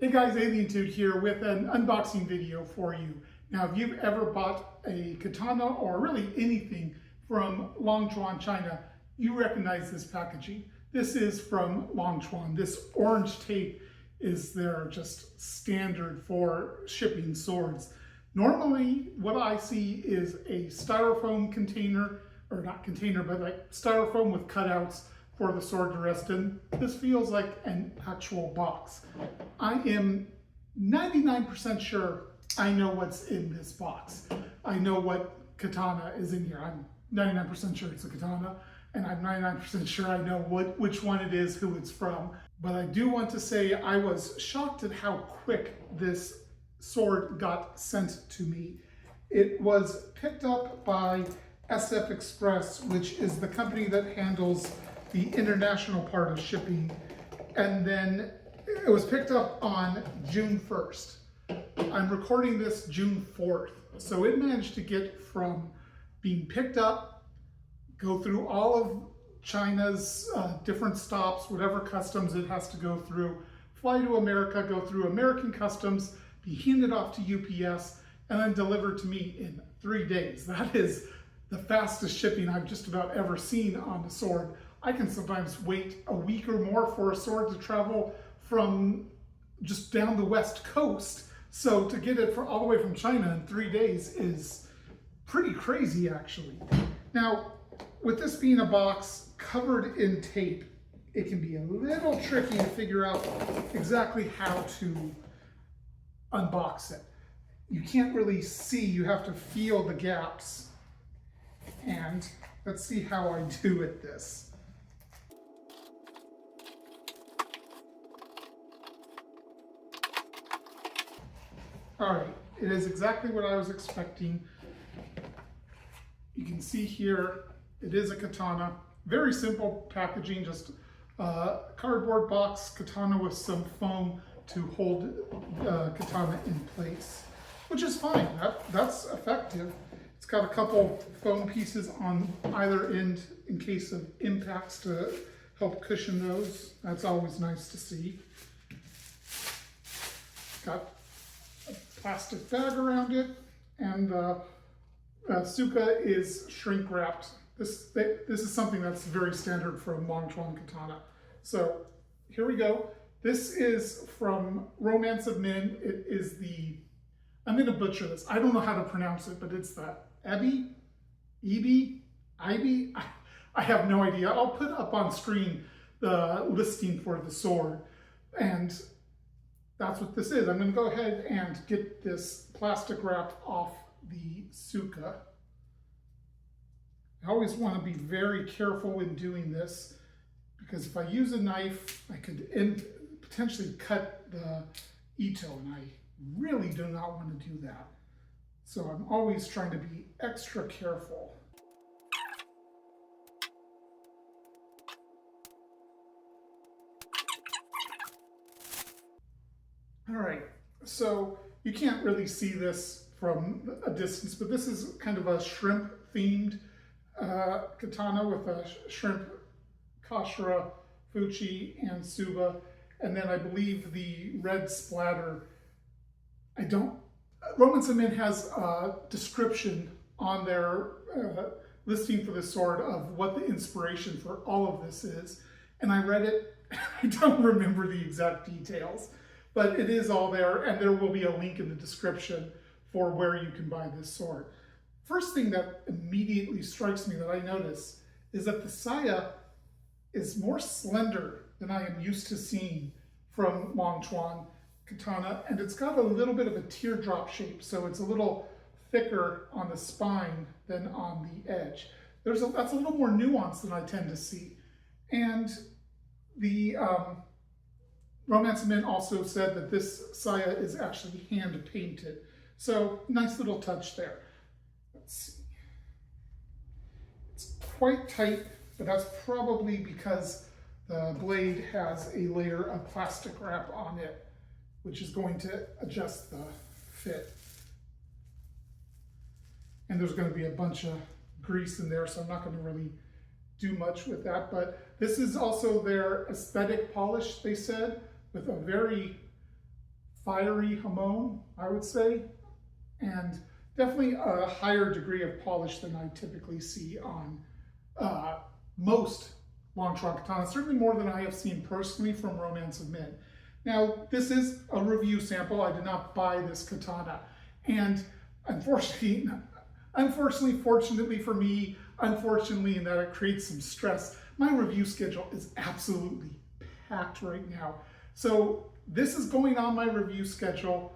Hey guys, AlienTude here with an unboxing video for you. Now, if you've ever bought a katana or really anything from Longchuan, China, you recognize this packaging. This is from Longchuan. This orange tape is their just standard for shipping swords. Normally, what I see is a styrofoam container, or not container, but like styrofoam with cutouts for the sword to rest in. This feels like an actual box. I am 99% sure I know what's in this box. I know what katana is in here. I'm 99% sure it's a katana, and I'm 99% sure I know which one it is, who it's from. But I do want to say I was shocked at how quick this sword got sent to me. It was picked up by SF Express, which is the company that handles the international part of shipping, and then it was picked up on June 1st. I'm recording this June 4th, so it managed to get from being picked up, go through all of China's different stops, whatever customs it has to go through, fly to America, go through American customs, be handed off to UPS, and then delivered to me in 3 days. That is the fastest shipping I've just about ever seen on a sword. I can sometimes wait a week or more for a sword to travel from just down the West Coast. So to get it all the way from China in 3 days is pretty crazy, actually. Now, with this being a box covered in tape, it can be a little tricky to figure out exactly how to unbox it. You can't really see, you have to feel the gaps. And let's see how I do at this. All right, it is exactly what I was expecting. You can see here, it is a katana. Very simple packaging, just a cardboard box katana with some foam to hold katana in place, which is fine. That's effective. It's got a couple foam pieces on either end in case of impacts to help cushion those. That's always nice to see. Got plastic bag around it, and the suka is shrink wrapped. This is something that's very standard from Longchuan katana. So here we go. This is from Romance of Men. It is the, I'm going to butcher this. I don't know how to pronounce it, but it's the Ebi. I have no idea. I'll put up on screen the listing for the sword, and that's what this is. I'm going to go ahead and get this plastic wrap off the suka. I always want to be very careful in doing this, because if I use a knife, I could potentially cut the ito, and I really do not want to do that. So I'm always trying to be extra careful. All right, so you can't really see this from a distance, but this is kind of a shrimp-themed katana with a shrimp, kashira, fuchi, and suba, and then I believe the red splatter. Romance of Men has a description on their listing for the sword of what the inspiration for all of this is, and I read it. I don't remember the exact details, but it is all there, and there will be a link in the description for where you can buy this sword. First thing that immediately strikes me that I notice is that the saya is more slender than I am used to seeing from Longchuan katana, and it's got a little bit of a teardrop shape, so it's a little thicker on the spine than on the edge. That's a little more nuanced than I tend to see. And the Romance of Men also said that this saya is actually hand painted. So nice little touch there. Let's see. It's quite tight, but that's probably because the blade has a layer of plastic wrap on it, which is going to adjust the fit. And there's going to be a bunch of grease in there, so I'm not going to really do much with that. But this is also their aesthetic polish, they said, with a very fiery hamon, I would say, and definitely a higher degree of polish than I typically see on most Longchuan katanas, certainly more than I have seen personally from Romance of Men. Now, this is a review sample. I did not buy this katana, and unfortunately, fortunately for me, unfortunately in that it creates some stress, my review schedule is absolutely packed right now. So this is going on my review schedule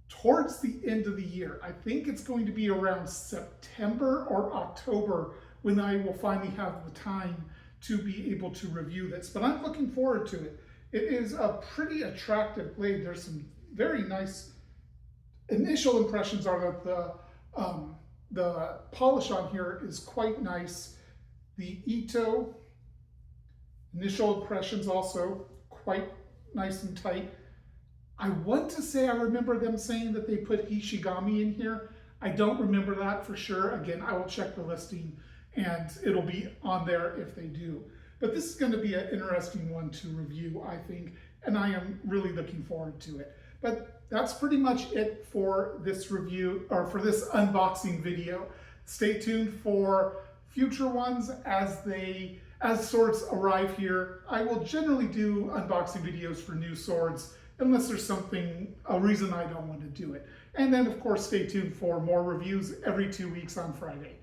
towards the end of the year. I think it's going to be around September or October when I will finally have the time to be able to review this. But I'm looking forward to it. It is a pretty attractive blade. There's some very nice initial impressions are that the polish on here is quite nice. The Ito initial impressions also quite nice and tight. I want to say I remember them saying that they put Hishigami in here. I don't remember that for sure. Again, I will check the listing and it'll be on there if they do. But this is going to be an interesting one to review, I think, and I am really looking forward to it. But that's pretty much it for this review, or for this unboxing video. Stay tuned for future ones as swords arrive here. I will generally do unboxing videos for new swords unless there's a reason I don't want to do it. And then of course stay tuned for more reviews every 2 weeks on Friday.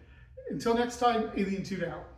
Until next time, Alien Toot out.